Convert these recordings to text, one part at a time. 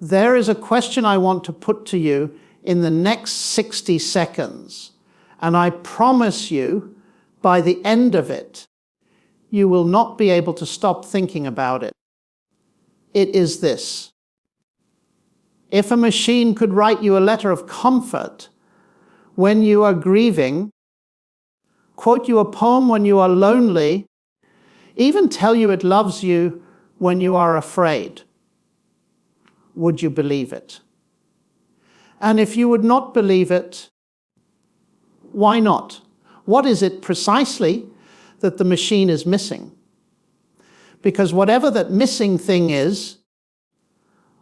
There is a question I want to put to you in the next 60 seconds, and I promise you, by the end of it, you will not be able to stop thinking about it. It is this. If a machine could write you a letter of comfort when you are grieving, quote you a poem when you are lonely, even tell you it loves you when you are afraid, would you believe it? And if you would not believe it, why not? What is it precisely that the machine is missing? Because whatever that missing thing is,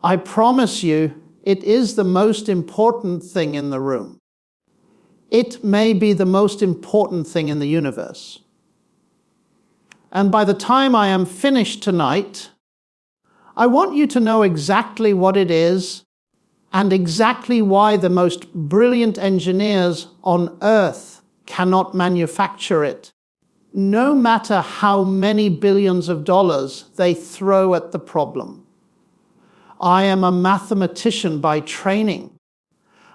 I promise you, it is the most important thing in the room. It may be the most important thing in the universe. And by the time I am finished tonight, I want you to know exactly what it is and exactly why the most brilliant engineers on Earth cannot manufacture it, no matter how many billions of dollars they throw at the problem. I am a mathematician by training.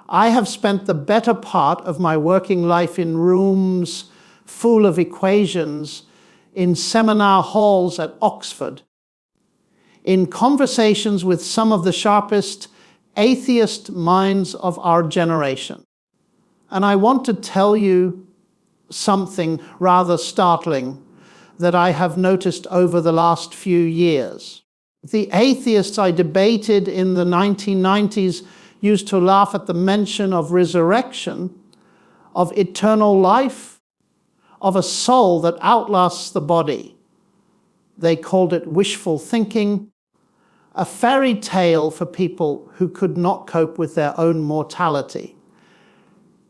I have spent the better part of my working life in rooms full of equations, in seminar halls at Oxford, in conversations with some of the sharpest atheist minds of our generation. And I want to tell you something rather startling that I have noticed over the last few years. The atheists I debated in the 1990s used to laugh at the mention of resurrection, of eternal life, of a soul that outlasts the body. They called it wishful thinking, a fairy tale for people who could not cope with their own mortality.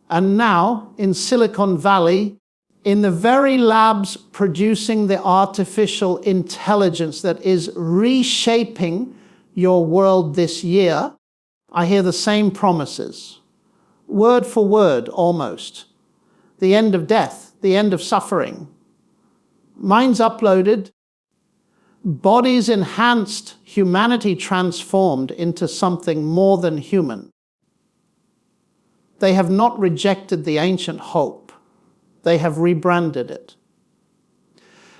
And now, in Silicon Valley, in the very labs producing the artificial intelligence that is reshaping your world this year, I hear the same promises, word for word almost. The end of death, the end of suffering. Minds uploaded, bodies enhanced, humanity transformed into something more than human. They have not rejected the ancient hope. They have rebranded it.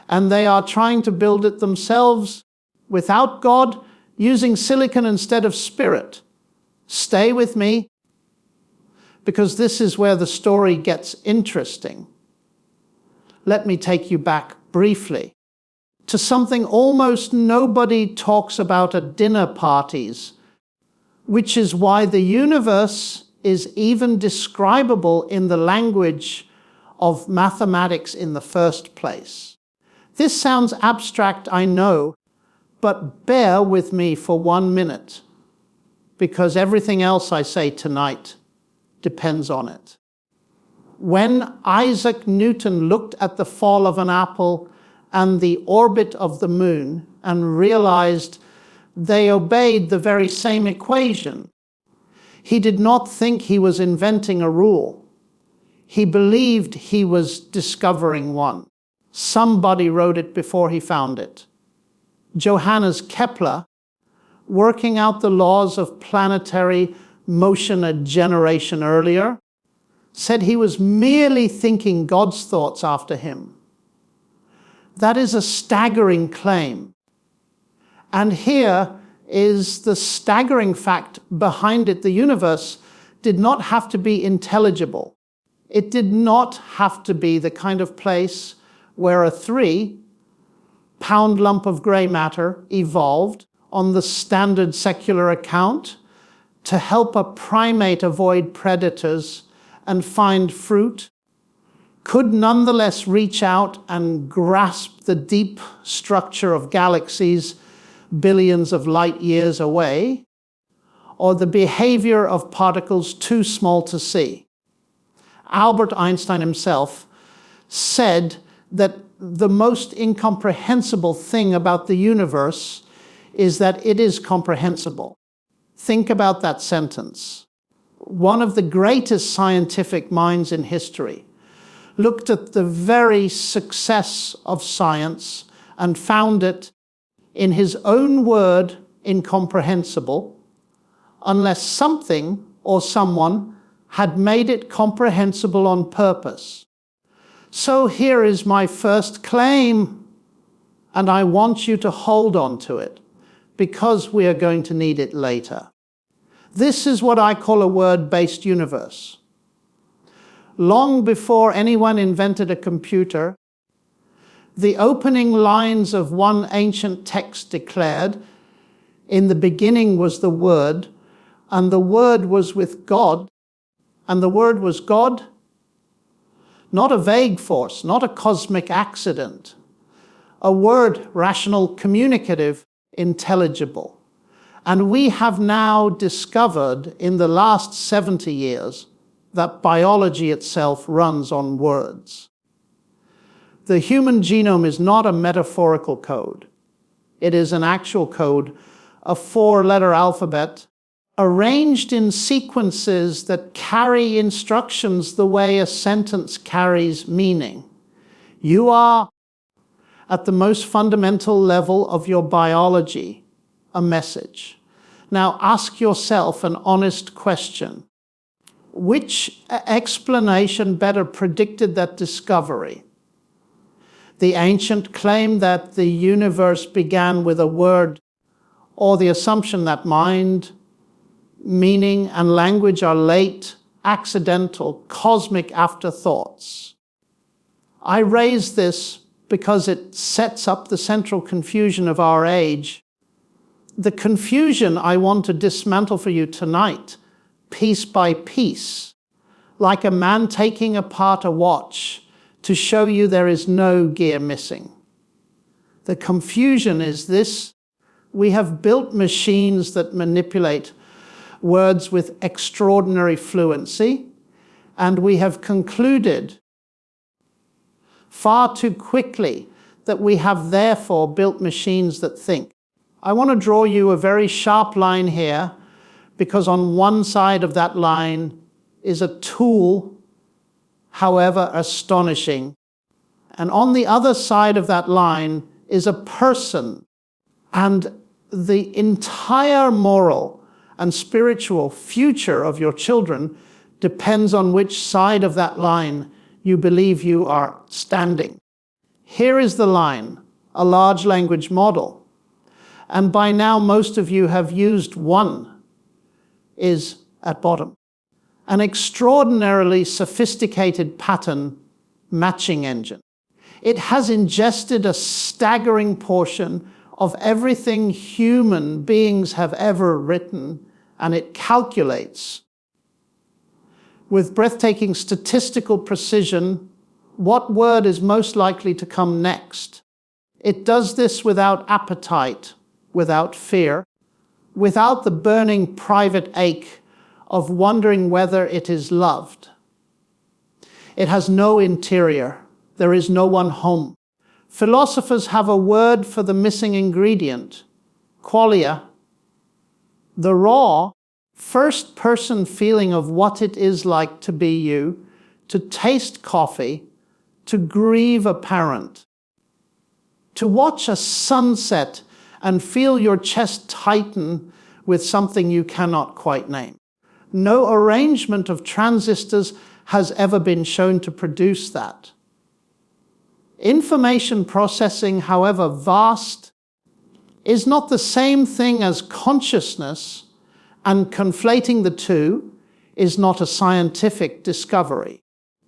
And they are trying to build it themselves without God, using silicon instead of spirit. Stay with me, because this is where the story gets interesting. Let me take you back briefly to something almost nobody talks about at dinner parties, which is why the universe is even describable in the language of mathematics in the first place. This sounds abstract, I know, but bear with me for 1 minute, because everything else I say tonight depends on it. When Isaac Newton looked at the fall of an apple and the orbit of the moon and realized they obeyed the very same equation, he did not think he was inventing a rule. He believed he was discovering one. Somebody wrote it before he found it. Johannes Kepler, working out the laws of planetary motion a generation earlier, said he was merely thinking God's thoughts after him. That is a staggering claim. And here is the staggering fact behind it. The universe did not have to be intelligible. It did not have to be the kind of place where a 3-pound lump of gray matter evolved on the standard secular account to help a primate avoid predators and find fruit, could nonetheless reach out and grasp the deep structure of galaxies billions of light years away, or the behavior of particles too small to see. Albert Einstein himself said that the most incomprehensible thing about the universe is that it is comprehensible. Think about that sentence. One of the greatest scientific minds in history looked at the very success of science and found it, in his own word, incomprehensible, unless something or someone had made it comprehensible on purpose. So here is my first claim, and I want you to hold on to it, because we are going to need it later. This is what I call a word-based universe. Long before anyone invented a computer, the opening lines of one ancient text declared, "In the beginning was the Word, and the Word was with God, and the Word was God." Not a vague force, not a cosmic accident. A word, rational, communicative, intelligible. And we have now discovered in the last 70 years that biology itself runs on words. The human genome is not a metaphorical code. It is an actual code, a 4-letter alphabet, arranged in sequences that carry instructions the way a sentence carries meaning. You are, at the most fundamental level of your biology, a message. Now ask yourself an honest question. Which explanation better predicted that discovery? The ancient claim that the universe began with a word, or the assumption that mind, meaning, and language are late, accidental, cosmic afterthoughts. I raise this because it sets up the central confusion of our age. The confusion I want to dismantle for you tonight, piece by piece, like a man taking apart a watch to show you there is no gear missing. The confusion is this: we have built machines that manipulate words with extraordinary fluency, and we have concluded far too quickly that we have therefore built machines that think. I want to draw you a very sharp line here, because on one side of that line is a tool, however astonishing, and on the other side of that line is a person, and the entire moral and spiritual future of your children depends on which side of that line you believe you are standing. Here is the line, a large language model. And by now most of you have used one, is at bottom. An extraordinarily sophisticated pattern matching engine. It has ingested a staggering portion of everything human beings have ever written, and it calculates with breathtaking statistical precision what word is most likely to come next. It does this without appetite, without fear, without the burning private ache of wondering whether it is loved. It has no interior. There is no one home. Philosophers have a word for the missing ingredient, qualia, the raw, first-person feeling of what it is like to be you, to taste coffee, to grieve a parent, to watch a sunset and feel your chest tighten with something you cannot quite name. No arrangement of transistors has ever been shown to produce that. Information processing, however vast, is not the same thing as consciousness, and conflating the two is not a scientific discovery.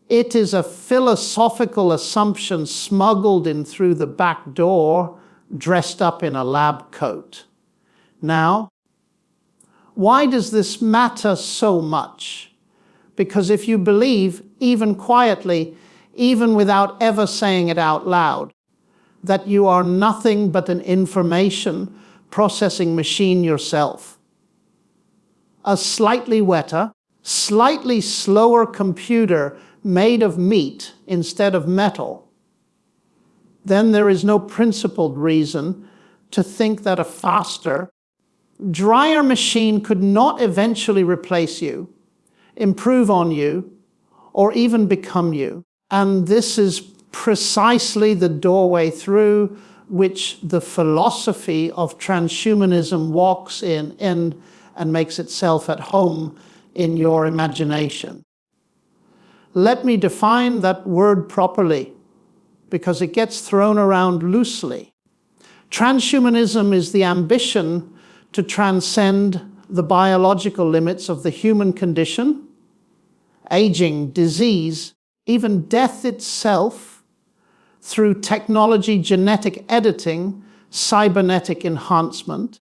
It is a philosophical assumption smuggled in through the back door, dressed up in a lab coat. Now, why does this matter so much? Because if you believe, even quietly, even without ever saying it out loud, that you are nothing but an information processing machine yourself, a slightly wetter, slightly slower computer made of meat instead of metal, then there is no principled reason to think that a faster, drier machine could not eventually replace you, improve on you, or even become you. And this is precisely the doorway through which the philosophy of transhumanism walks in. and makes itself at home in your imagination. Let me define that word properly, because it gets thrown around loosely. Transhumanism is the ambition to transcend the biological limits of the human condition, aging, disease, even death itself, through technology, genetic editing, cybernetic enhancement,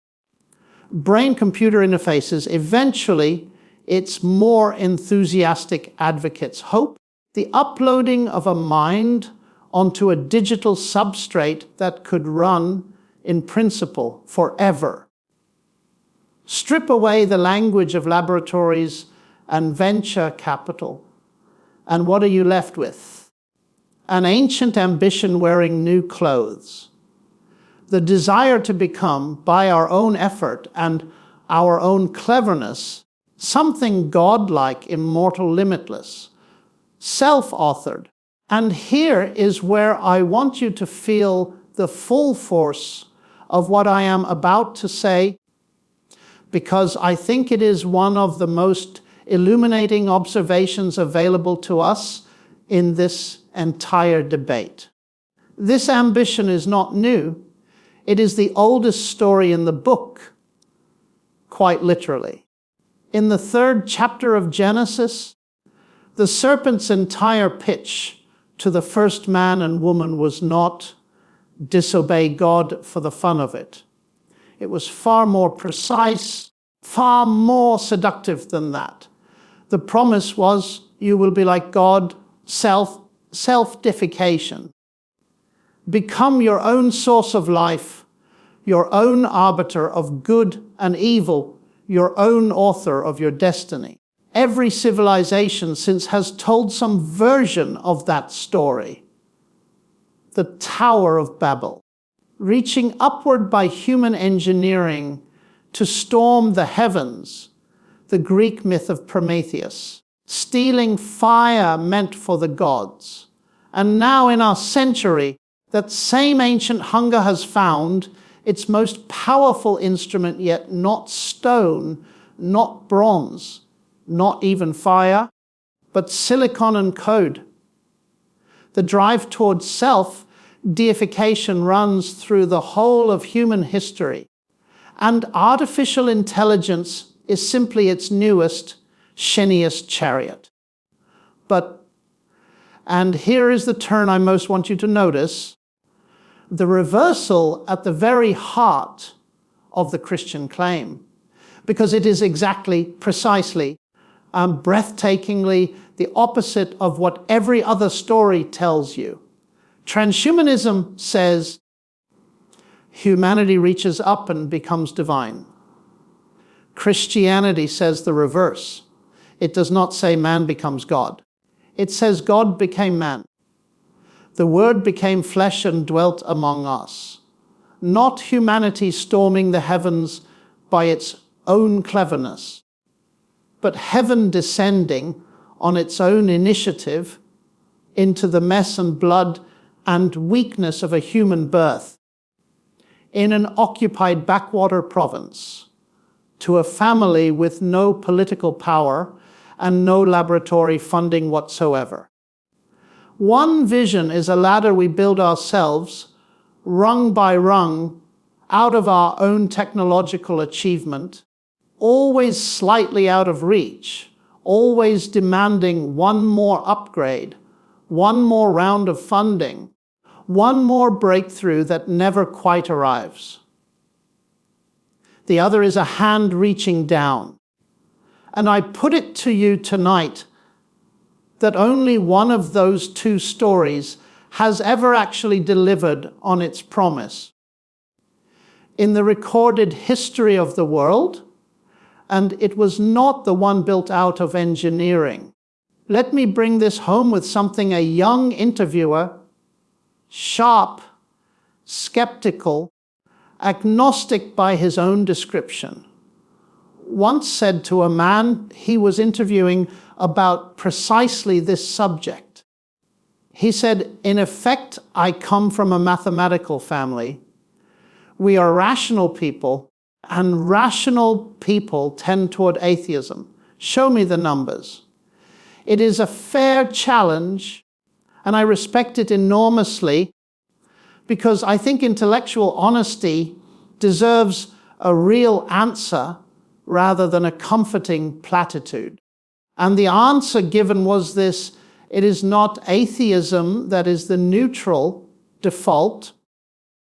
brain-computer interfaces. Eventually, its more enthusiastic advocates hope the uploading of a mind onto a digital substrate that could run, in principle, forever. Strip away the language of laboratories and venture capital, and what are you left with? An ancient ambition wearing new clothes. The desire to become, by our own effort and our own cleverness, something godlike, immortal, limitless, self-authored. And here is where I want you to feel the full force of what I am about to say, because I think it is one of the most illuminating observations available to us in this entire debate. This ambition is not new. It is the oldest story in the book, quite literally. In the 3rd chapter of Genesis, the serpent's entire pitch to the first man and woman was not disobey God for the fun of it. It was far more precise, far more seductive than that. The promise was, you will be like God, self-deification. Become your own source of life, your own arbiter of good and evil, your own author of your destiny. Every civilization since has told some version of that story. The Tower of Babel, reaching upward by human engineering to storm the heavens, the Greek myth of Prometheus, stealing fire meant for the gods. And now in our century, that same ancient hunger has found its most powerful instrument, yet not stone, not bronze, not even fire, but silicon and code. The drive towards self-deification runs through the whole of human history, and artificial intelligence is simply its newest, shiniest chariot. And here is the turn I most want you to notice, the reversal at the very heart of the Christian claim, because it is exactly, precisely, breathtakingly the opposite of what every other story tells you. Transhumanism says humanity reaches up and becomes divine. Christianity says the reverse. It does not say man becomes God. It says God became man. The Word became flesh and dwelt among us. Not humanity storming the heavens by its own cleverness, but heaven descending on its own initiative into the mess and blood and weakness of a human birth in an occupied backwater province to a family with no political power and no laboratory funding whatsoever. One vision is a ladder we build ourselves, rung by rung, out of our own technological achievement, always slightly out of reach, always demanding one more upgrade, one more round of funding, one more breakthrough that never quite arrives. The other is a hand reaching down. And I put it to you tonight that only one of those two stories has ever actually delivered on its promise. In the recorded history of the world, and it was not the one built out of engineering. Let me bring this home with something a young interviewer, sharp, skeptical, agnostic by his own description, once said to a man he was interviewing about precisely this subject. He said, in effect, I come from a mathematical family. We are rational people, And rational people tend toward atheism. Show me the numbers. It is a fair challenge, and I respect it enormously, because I think intellectual honesty deserves a real answer rather than a comforting platitude. And the answer given was this: it is not atheism that is the neutral default,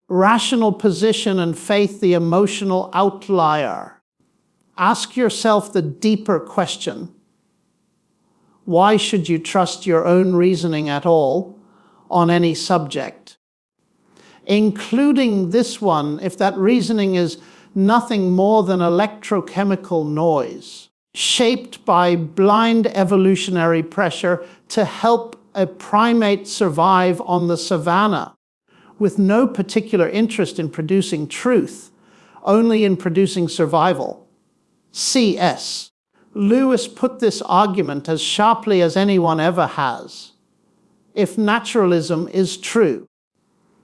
rational position and faith the emotional outlier. Ask yourself the deeper question: why should you trust your own reasoning at all on any subject? Including this one, if that reasoning is nothing more than electrochemical noise, shaped by blind evolutionary pressure to help a primate survive on the savannah, with no particular interest in producing truth, only in producing survival. C.S. Lewis put this argument as sharply as anyone ever has. If naturalism is true,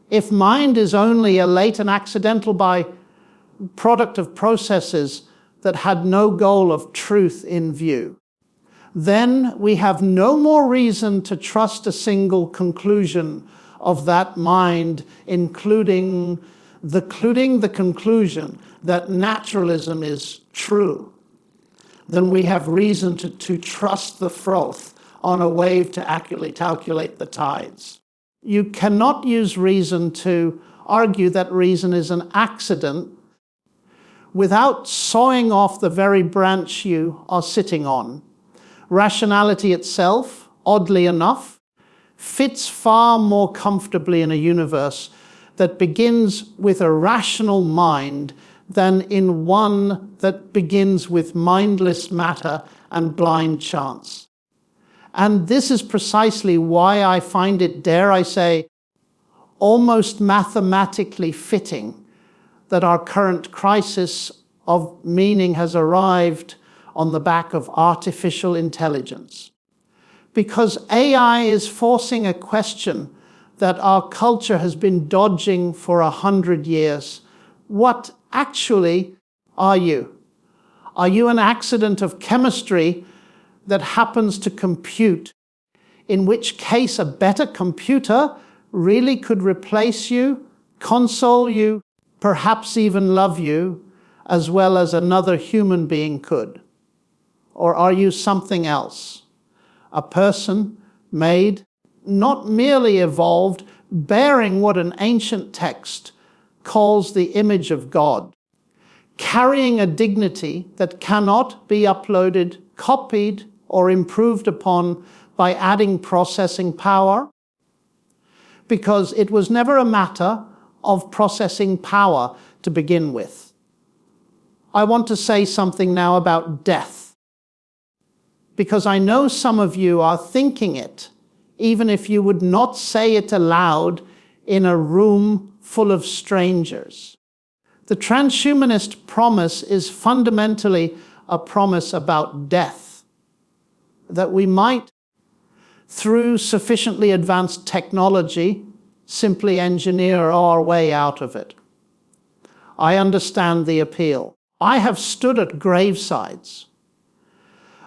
if mind is only a latent accidental product of processes that had no goal of truth in view, then we have no more reason to trust a single conclusion of that mind, including the conclusion that naturalism is true, than we have reason to trust the froth on a wave to accurately calculate the tides. You cannot use reason to argue that reason is an accident without sawing off the very branch you are sitting on. Rationality itself, oddly enough, fits far more comfortably in a universe that begins with a rational mind than in one that begins with mindless matter and blind chance. And this is precisely why I find it, dare I say, almost mathematically fitting that our current crisis of meaning has arrived on the back of artificial intelligence. Because AI is forcing a question that our culture has been dodging for 100 years. What actually are you? Are you an accident of chemistry that happens to compute, in which case a better computer really could replace you, console you, perhaps even love you, as well as another human being could? Or are you something else? A person made, not merely evolved, bearing what an ancient text calls the image of God, carrying a dignity that cannot be uploaded, copied, or improved upon by adding processing power, because it was never a matter of processing power to begin with. I want to say something now about death, because I know some of you are thinking it, even if you would not say it aloud in a room full of strangers. The transhumanist promise is fundamentally a promise about death, that we might, through sufficiently advanced technology, simply engineer our way out of it. I understand the appeal. I have stood at gravesides.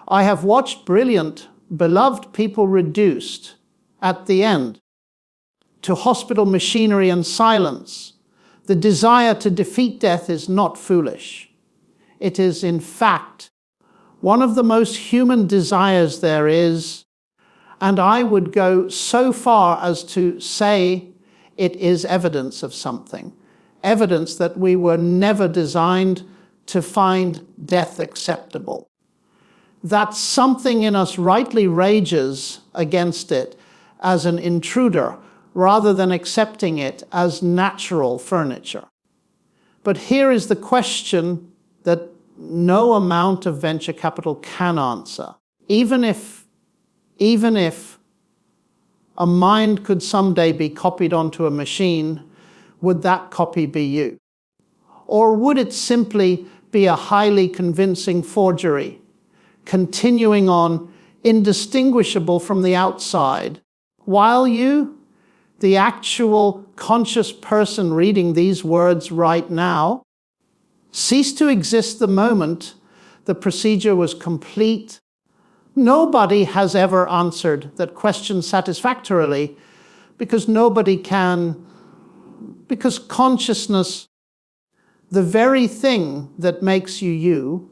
I have watched brilliant, beloved people reduced, at the end, to hospital machinery and silence. The desire to defeat death is not foolish. It is, in fact, one of the most human desires there is, and I would go so far as to say it is evidence of something, evidence that we were never designed to find death acceptable. That something in us rightly rages against it as an intruder, rather than accepting it as natural furniture. But here is the question that no amount of venture capital can answer. Even if a mind could someday be copied onto a machine, would that copy be you? Or would it simply be a highly convincing forgery, continuing on, indistinguishable from the outside, while you, the actual conscious person reading these words right now, ceased to exist the moment the procedure was complete. Nobody has ever answered that question satisfactorily, because nobody can, because consciousness, the very thing that makes you you,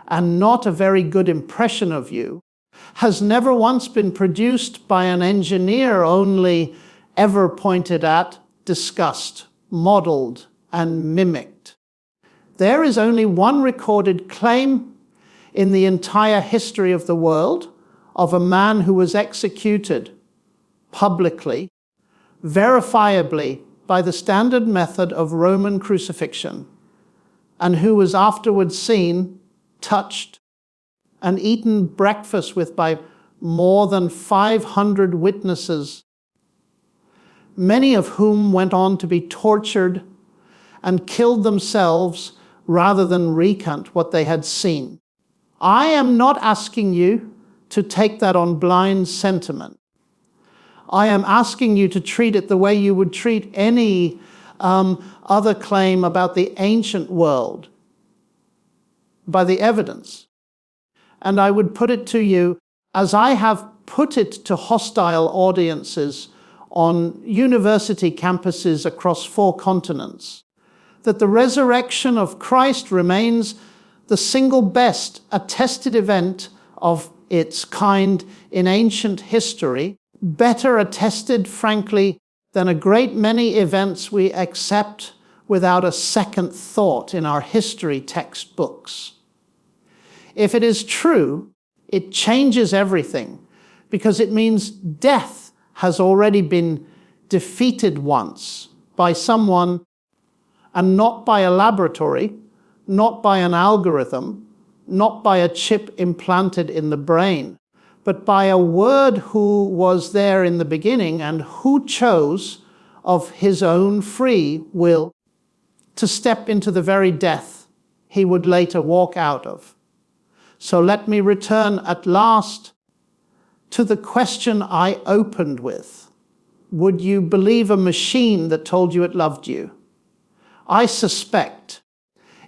and not a very good impression of you, has never once been produced by an engineer, only ever pointed at, discussed, modeled, and mimicked. There is only one recorded claim in the entire history of the world of a man who was executed publicly, verifiably by the standard method of Roman crucifixion, and who was afterwards seen, touched, and eaten breakfast with by more than 500 witnesses, many of whom went on to be tortured and killed themselves rather than recant what they had seen. I am not asking you to take that on blind sentiment. I am asking you to treat it the way you would treat any other claim about the ancient world, by the evidence. And I would put it to you, as I have put it to hostile audiences on university campuses across 4 continents, that the resurrection of Christ remains the single best attested event of its kind in ancient history, better attested, frankly, than a great many events we accept without a second thought in our history textbooks. If it is true, it changes everything, because it means death has already been defeated once by someone, and not by a laboratory, not by an algorithm, not by a chip implanted in the brain, but by a Word who was there in the beginning and who chose of his own free will to step into the very death he would later walk out of. So let me return at last to the question I opened with. Would you believe a machine that told you it loved you? I suspect,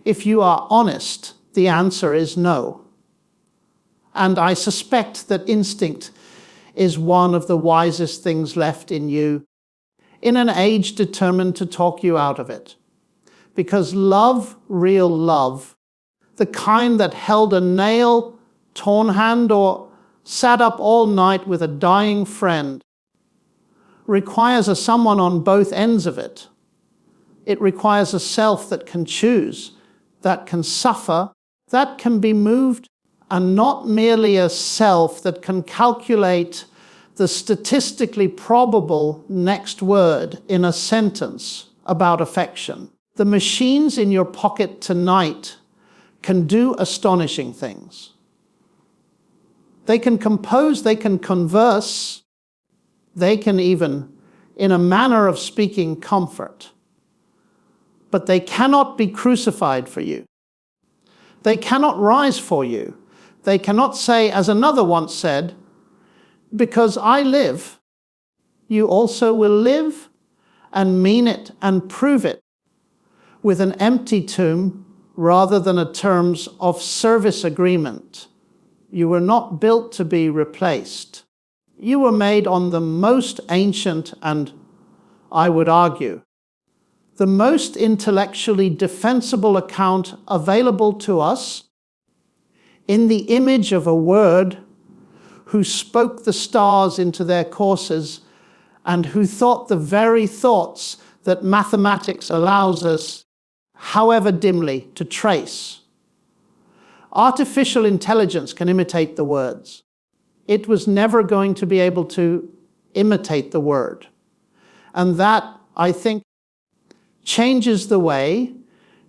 if you are honest, the answer is no. And I suspect that instinct is one of the wisest things left in you, in an age determined to talk you out of it. Because love, real love, the kind that held a nail, torn hand, or sat up all night with a dying friend, requires a someone on both ends of it. It requires a self that can choose, that can suffer, that can be moved, and not merely a self that can calculate the statistically probable next word in a sentence about affection. The machines in your pocket tonight can do astonishing things. They can compose, they can converse, they can even, in a manner of speaking, comfort. But they cannot be crucified for you. They cannot rise for you. They cannot say, as another once said, because I live, you also will live, and mean it and prove it with an empty tomb rather than a terms of service agreement. You were not built to be replaced. You were made on the most ancient and, I would argue, the most intellectually defensible account available to us, in the image of a Word who spoke the stars into their courses and who thought the very thoughts that mathematics allows us, however dimly, to trace. Artificial intelligence can imitate the words. It was never going to be able to imitate the Word. And that, I think, changes the way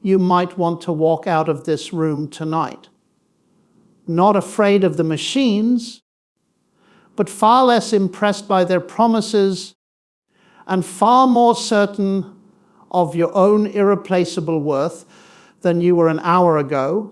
you might want to walk out of this room tonight. Not afraid of the machines, but far less impressed by their promises and far more certain of your own irreplaceable worth than you were an hour ago,